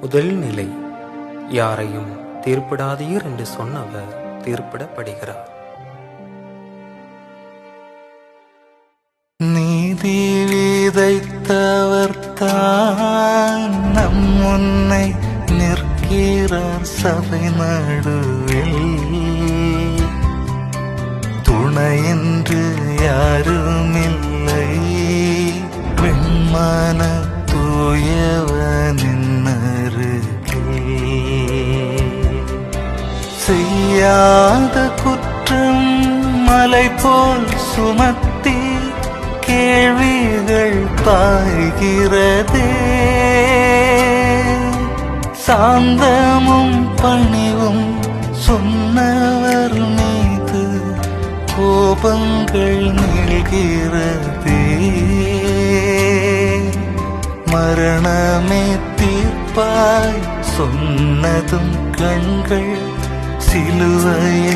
முதல் நிலை, யாரையும் தீர்ப்பிடாதீர் என்று சொன்னவர் தீர்ப்பிடப்படுகிறார். நீதி விதைத்தவர் தான் நம் முன்னை நிற்கிறார் சபை நடுவில். துணையென்று யாருமில்லை, வெண்மான தூயவனின் அருகில். செய்யாத குற்றம் மலை போல் சுமத்தி கேள்விகள் பாய்கிறதே. சாந்தமும் பணிவும் சொன்னவர் மீது கோபங்கள் நீள்கிறதே. மரணமே தீர்ப்பாய் சொன்னதும் கண்கள் சிலுவையை